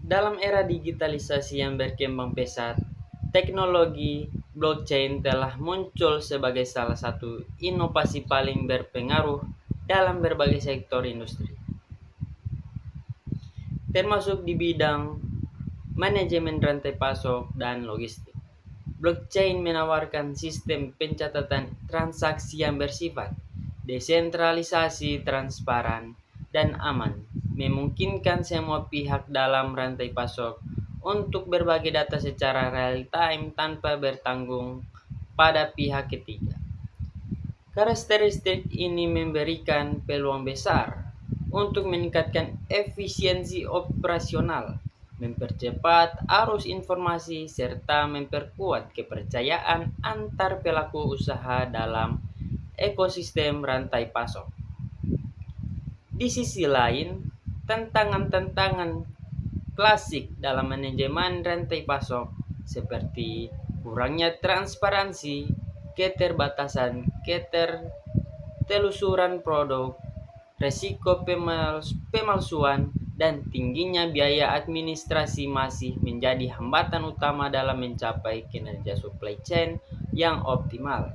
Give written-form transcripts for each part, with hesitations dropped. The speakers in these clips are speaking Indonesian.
Dalam era digitalisasi yang berkembang pesat, teknologi blockchain telah muncul sebagai salah satu inovasi paling berpengaruh dalam berbagai sektor industri, termasuk di bidang manajemen rantai pasok dan logistik. Blockchain menawarkan sistem pencatatan transaksi yang bersifat desentralisasi, transparan, dan aman, memungkinkan semua pihak dalam rantai pasok untuk berbagi data secara real time tanpa bertanggung pada pihak ketiga. Karakteristik ini memberikan peluang besar untuk meningkatkan efisiensi operasional, mempercepat arus informasi, serta memperkuat kepercayaan antar pelaku usaha dalam ekosistem rantai pasok. Di sisi lain, tantangan-tantangan klasik dalam manajemen rantai pasok seperti kurangnya transparansi, keterbatasan ketertelusuran produk, resiko pemalsuan, dan tingginya biaya administrasi masih menjadi hambatan utama dalam mencapai kinerja supply chain yang optimal.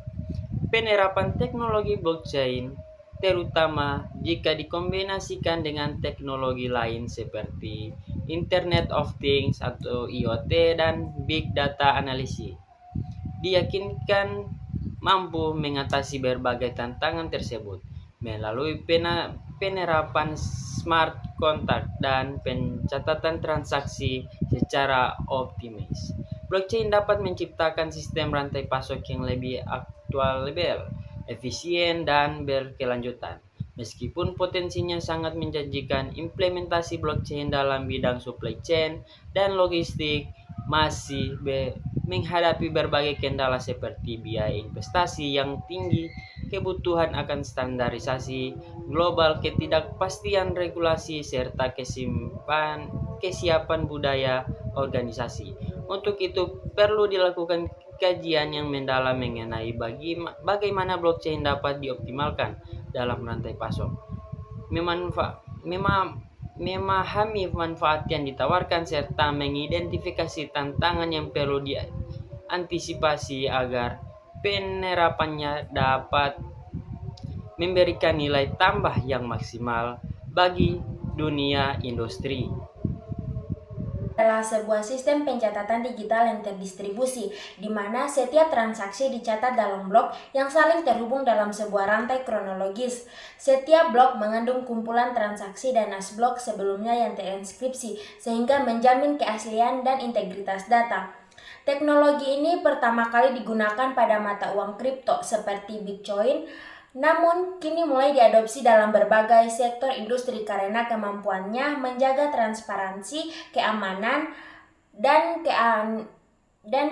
Penerapan teknologi blockchain, terutama jika dikombinasikan dengan teknologi lain seperti Internet of Things atau IoT dan Big Data Analysis, diyakinkan mampu mengatasi berbagai tantangan tersebut melalui penerapan smart contract dan pencatatan transaksi secara optimis. Blockchain dapat menciptakan sistem rantai pasok yang lebih aktual, efisien, dan berkelanjutan. Meskipun potensinya sangat menjanjikan, implementasi blockchain dalam bidang supply chain dan logistik masih menghadapi berbagai kendala seperti biaya investasi yang tinggi, kebutuhan akan standarisasi global, ketidakpastian regulasi, serta kesiapan budaya organisasi. Untuk itu, perlu dilakukan kajian yang mendalam mengenai bagaimana blockchain dapat dioptimalkan dalam rantai pasok. Memahami manfaat yang ditawarkan serta mengidentifikasi tantangan yang perlu diantisipasi agar penerapannya dapat memberikan nilai tambah yang maksimal bagi dunia industri. Adalah sebuah sistem pencatatan digital yang terdistribusi, di mana setiap transaksi dicatat dalam blok yang saling terhubung dalam sebuah rantai kronologis. Setiap blok mengandung kumpulan transaksi dan nas blok sebelumnya yang terinskripsi, sehingga menjamin keaslian dan integritas data. Teknologi ini pertama kali digunakan pada mata uang kripto seperti Bitcoin, namun kini mulai diadopsi dalam berbagai sektor industri karena kemampuannya menjaga transparansi, keamanan, dan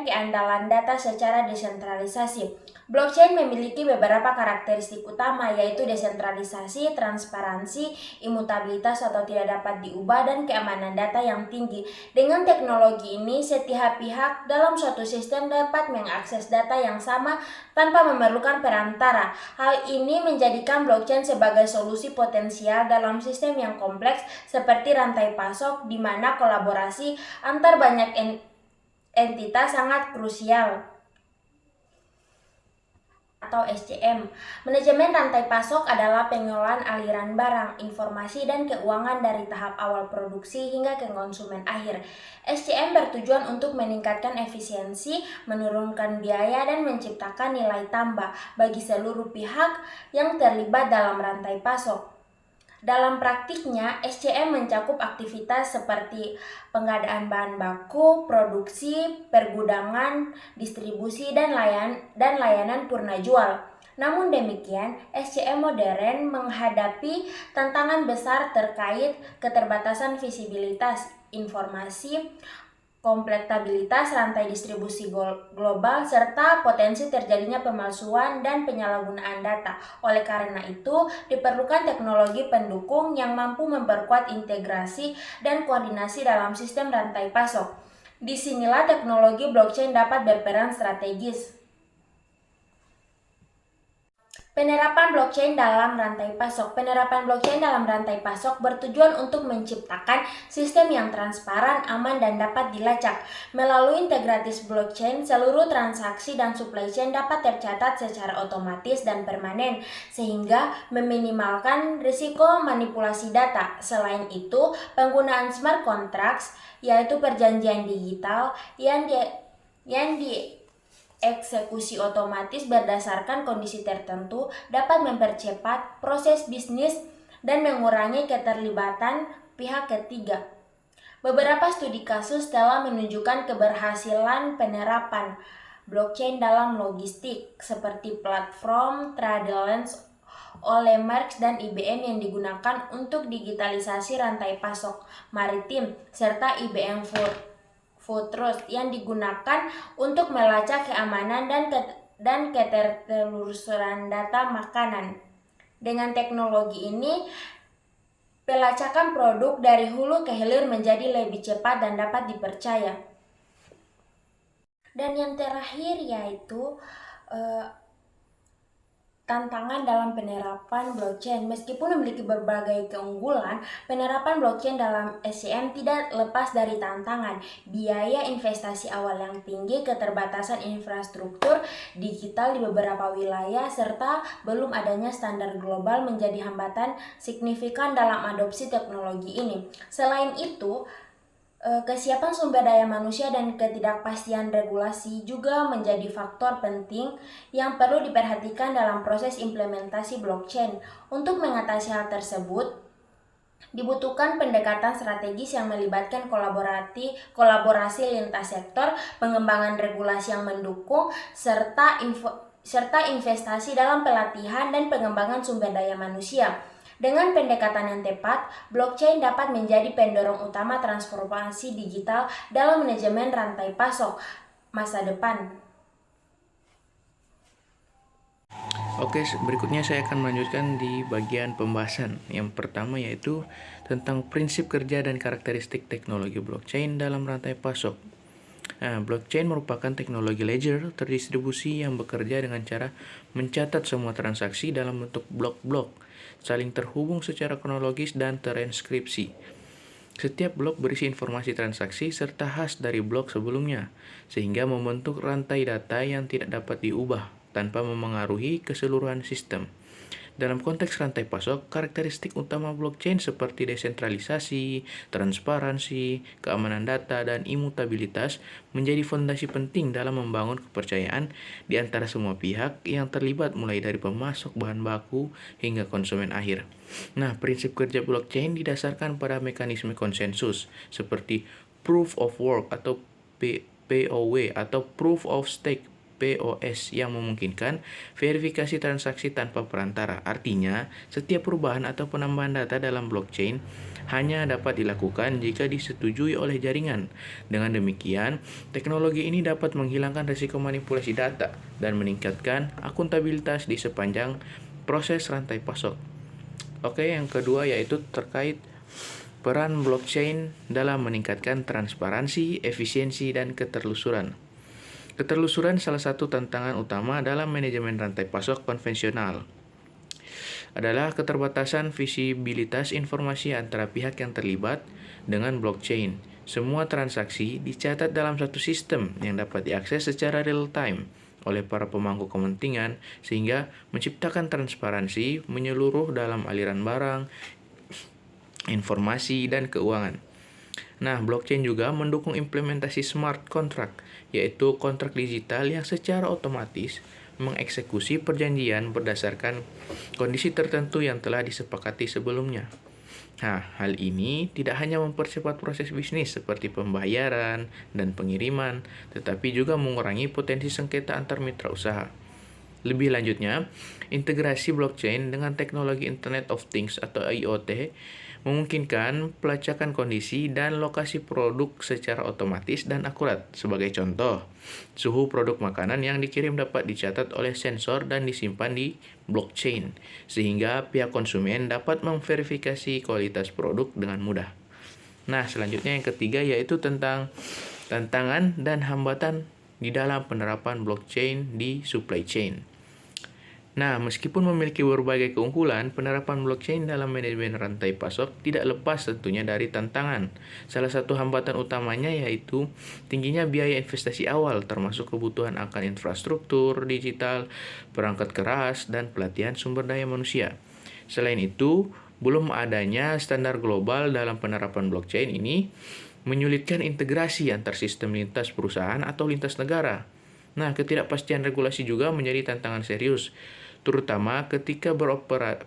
keandalan data secara desentralisasi. Blockchain memiliki beberapa karakteristik utama, yaitu desentralisasi, transparansi, imutabilitas atau tidak dapat diubah, dan keamanan data yang tinggi. Dengan teknologi ini, setiap pihak dalam suatu sistem dapat mengakses data yang sama tanpa memerlukan perantara. Hal ini menjadikan blockchain sebagai solusi potensial dalam sistem yang kompleks seperti rantai pasok, di mana kolaborasi antar banyak entitas sangat krusial. Atau SCM. Manajemen rantai pasok adalah pengelolaan aliran barang, informasi, dan keuangan dari tahap awal produksi hingga ke konsumen akhir. SCM bertujuan untuk meningkatkan efisiensi, menurunkan biaya, dan menciptakan nilai tambah bagi seluruh pihak yang terlibat dalam rantai pasok. Dalam praktiknya, SCM mencakup aktivitas seperti pengadaan bahan baku, produksi, pergudangan, distribusi, dan layanan purna jual. Namun demikian, SCM modern menghadapi tantangan besar terkait keterbatasan visibilitas informasi, komplektabilitas rantai distribusi global, serta potensi terjadinya pemalsuan dan penyalahgunaan data. Oleh karena itu, diperlukan teknologi pendukung yang mampu memperkuat integrasi dan koordinasi dalam sistem rantai pasok. Disinilah teknologi blockchain dapat berperan strategis. Penerapan blockchain dalam rantai pasok. Penerapan blockchain dalam rantai pasok bertujuan untuk menciptakan sistem yang transparan, aman, dan dapat dilacak. Melalui integratis blockchain, seluruh transaksi dan supply chain dapat tercatat secara otomatis dan permanen, sehingga meminimalkan risiko manipulasi data. Selain itu, penggunaan smart contracts, yaitu perjanjian digital yang eksekusi otomatis berdasarkan kondisi tertentu dapat mempercepat proses bisnis dan mengurangi keterlibatan pihak ketiga. Beberapa studi kasus telah menunjukkan keberhasilan penerapan blockchain dalam logistik, seperti platform Tradelens oleh Maersk dan IBM yang digunakan untuk digitalisasi rantai pasok maritim, serta IBM Food Trust yang digunakan untuk melacak keamanan dan ketertelusuran data makanan. Dengan teknologi ini, pelacakan produk dari hulu ke hilir menjadi lebih cepat dan dapat dipercaya. Dan yang terakhir yaitu tantangan dalam penerapan blockchain. Meskipun memiliki berbagai keunggulan, penerapan blockchain dalam SCM tidak lepas dari tantangan. Biaya investasi awal yang tinggi, keterbatasan infrastruktur digital di beberapa wilayah, serta belum adanya standar global menjadi hambatan signifikan dalam adopsi teknologi ini. Selain itu, kesiapan sumber daya manusia dan ketidakpastian regulasi juga menjadi faktor penting yang perlu diperhatikan dalam proses implementasi blockchain. Untuk mengatasi hal tersebut, dibutuhkan pendekatan strategis yang melibatkan kolaborasi lintas sektor, pengembangan regulasi yang mendukung, serta investasi dalam pelatihan dan pengembangan sumber daya manusia. Dengan pendekatan yang tepat, blockchain dapat menjadi pendorong utama transformasi digital dalam manajemen rantai pasok masa depan. Oke, berikutnya saya akan melanjutkan di bagian pembahasan. Yang pertama yaitu tentang prinsip kerja dan karakteristik teknologi blockchain dalam rantai pasok. Nah, blockchain merupakan teknologi ledger terdistribusi yang bekerja dengan cara mencatat semua transaksi dalam bentuk blok-blok, saling terhubung secara kronologis dan terinskripsi. Setiap blok berisi informasi transaksi serta hash dari blok sebelumnya, sehingga membentuk rantai data yang tidak dapat diubah tanpa memengaruhi keseluruhan sistem. Dalam konteks rantai pasok, karakteristik utama blockchain seperti desentralisasi, transparansi, keamanan data, dan imutabilitas menjadi fondasi penting dalam membangun kepercayaan di antara semua pihak yang terlibat, mulai dari pemasok bahan baku hingga konsumen akhir. Nah, prinsip kerja blockchain didasarkan pada mekanisme konsensus seperti Proof of Work atau POW atau Proof of Stake POS yang memungkinkan verifikasi transaksi tanpa perantara. Artinya, setiap perubahan atau penambahan data dalam blockchain hanya dapat dilakukan jika disetujui oleh jaringan. Dengan demikian, teknologi ini dapat menghilangkan risiko manipulasi data dan meningkatkan akuntabilitas di sepanjang proses rantai pasok. Oke, yang kedua yaitu terkait peran blockchain dalam meningkatkan transparansi, efisiensi, dan keterlusuran. Keterlusuran salah satu tantangan utama dalam manajemen rantai pasok konvensional adalah keterbatasan visibilitas informasi antara pihak yang terlibat. Dengan blockchain, semua transaksi dicatat dalam satu sistem yang dapat diakses secara real-time oleh para pemangku kepentingan, sehingga menciptakan transparansi menyeluruh dalam aliran barang, informasi, dan keuangan. Nah, blockchain juga mendukung implementasi smart contract, yaitu kontrak digital yang secara otomatis mengeksekusi perjanjian berdasarkan kondisi tertentu yang telah disepakati sebelumnya. Nah, hal ini tidak hanya mempercepat proses bisnis seperti pembayaran dan pengiriman, tetapi juga mengurangi potensi sengketa antar mitra usaha. Lebih lanjutnya, integrasi blockchain dengan teknologi Internet of Things atau IoT memungkinkan pelacakan kondisi dan lokasi produk secara otomatis dan akurat. Sebagai contoh, suhu produk makanan yang dikirim dapat dicatat oleh sensor dan disimpan di blockchain, sehingga pihak konsumen dapat memverifikasi kualitas produk dengan mudah. Nah, selanjutnya yang ketiga yaitu tentang tantangan dan hambatan di dalam penerapan blockchain di supply chain. Nah, meskipun memiliki berbagai keunggulan, penerapan blockchain dalam manajemen rantai pasok tidak lepas tentunya dari tantangan. Salah satu hambatan utamanya yaitu tingginya biaya investasi awal, termasuk kebutuhan akan infrastruktur digital, perangkat keras, dan pelatihan sumber daya manusia. Selain itu, belum adanya standar global dalam penerapan blockchain ini menyulitkan integrasi antar sistem lintas perusahaan atau lintas negara. Nah, ketidakpastian regulasi juga menjadi tantangan serius, terutama ketika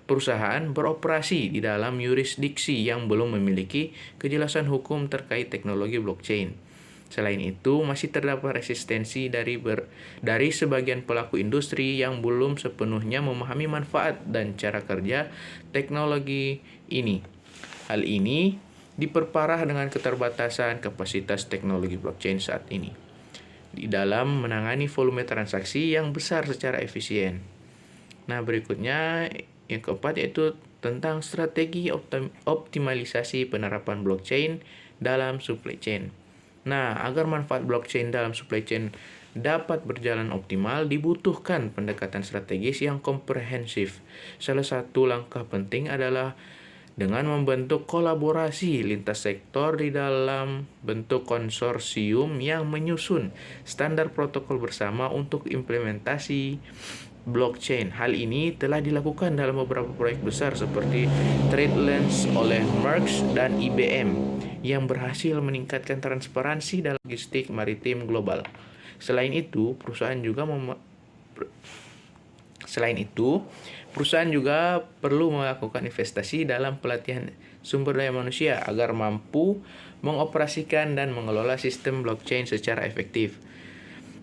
perusahaan beroperasi di dalam yurisdiksi yang belum memiliki kejelasan hukum terkait teknologi blockchain. Selain itu, masih terdapat resistensi dari sebagian pelaku industri yang belum sepenuhnya memahami manfaat dan cara kerja teknologi ini. Hal ini diperparah dengan keterbatasan kapasitas teknologi blockchain saat ini di dalam menangani volume transaksi yang besar secara efisien. Nah, berikutnya yang keempat yaitu tentang strategi optimalisasi penerapan blockchain dalam supply chain. Nah, agar manfaat blockchain dalam supply chain dapat berjalan optimal, dibutuhkan pendekatan strategis yang komprehensif. Salah satu langkah penting adalah dengan membentuk kolaborasi lintas sektor di dalam bentuk konsorsium yang menyusun standar protokol bersama untuk implementasi blockchain. Hal ini telah dilakukan dalam beberapa proyek besar seperti TradeLens oleh Merck dan IBM yang berhasil meningkatkan transparansi dalam logistik maritim global. Selain itu, perusahaan juga perlu melakukan investasi dalam pelatihan sumber daya manusia agar mampu mengoperasikan dan mengelola sistem blockchain secara efektif.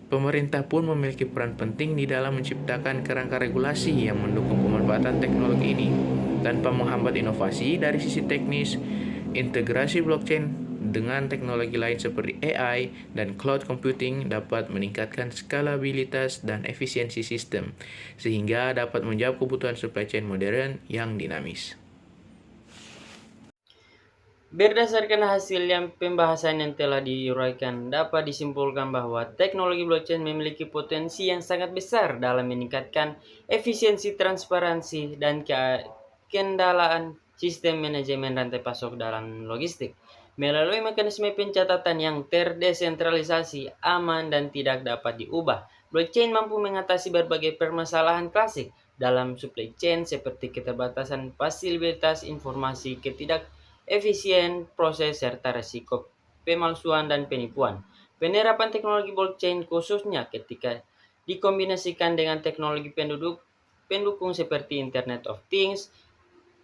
Pemerintah pun memiliki peran penting di dalam menciptakan kerangka regulasi yang mendukung pemanfaatan teknologi ini. Tanpa menghambat inovasi dari sisi teknis, integrasi blockchain dengan teknologi lain seperti AI dan cloud computing dapat meningkatkan skalabilitas dan efisiensi sistem, sehingga dapat menjawab kebutuhan supply chain modern yang dinamis. Berdasarkan hasil yang pembahasan yang telah diuraikan, dapat disimpulkan bahwa teknologi blockchain memiliki potensi yang sangat besar dalam meningkatkan efisiensi, transparansi, dan kendalian sistem manajemen rantai pasok dalam logistik. Melalui mekanisme pencatatan yang terdesentralisasi, aman, dan tidak dapat diubah, blockchain mampu mengatasi berbagai permasalahan klasik dalam supply chain seperti keterbatasan fasilitas informasi, efisien proses serta risiko pemalsuan dan penipuan. Penerapan teknologi blockchain khususnya ketika dikombinasikan dengan teknologi pendukung seperti Internet of Things,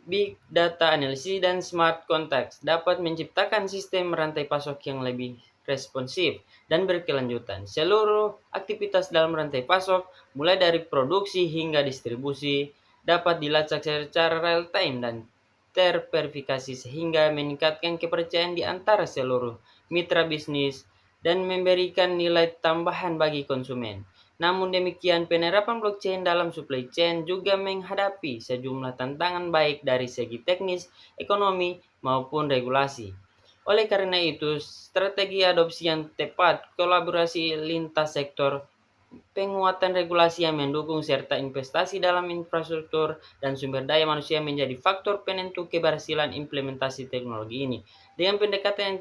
Big Data Analysis, dan Smart Contracts dapat menciptakan sistem rantai pasok yang lebih responsif dan berkelanjutan. Seluruh aktivitas dalam rantai pasok, mulai dari produksi hingga distribusi, dapat dilacak secara real time dan terverifikasi sehingga meningkatkan kepercayaan di antara seluruh mitra bisnis dan memberikan nilai tambahan bagi konsumen. Namun demikian, penerapan blockchain dalam supply chain juga menghadapi sejumlah tantangan baik dari segi teknis, ekonomi, maupun regulasi. Oleh karena itu, strategi adopsi yang tepat, kolaborasi lintas sektor, penguatan regulasi yang mendukung serta investasi dalam infrastruktur dan sumber daya manusia menjadi faktor penentu keberhasilan implementasi teknologi ini. Dengan pendekatan yang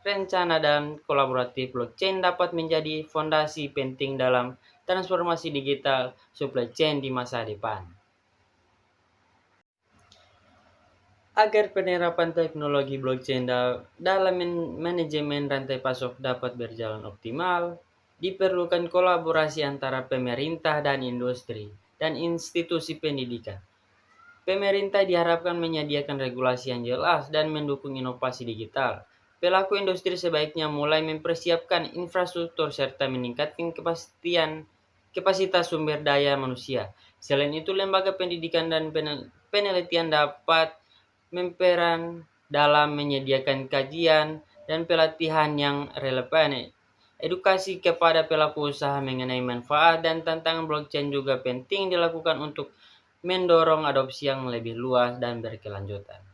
terencana dan kolaboratif, blockchain dapat menjadi fondasi penting dalam transformasi digital supply chain di masa depan. Agar penerapan teknologi blockchain dalam manajemen rantai pasok dapat berjalan optimal, diperlukan kolaborasi antara pemerintah dan industri dan institusi pendidikan. Pemerintah diharapkan menyediakan regulasi yang jelas dan mendukung inovasi digital. Pelaku industri sebaiknya mulai mempersiapkan infrastruktur serta meningkatkan kapasitas sumber daya manusia. Selain itu, lembaga pendidikan dan penelitian dapat memperan dalam menyediakan kajian dan pelatihan yang relevan. Edukasi kepada pelaku usaha mengenai manfaat dan tantangan blockchain juga penting dilakukan untuk mendorong adopsi yang lebih luas dan berkelanjutan.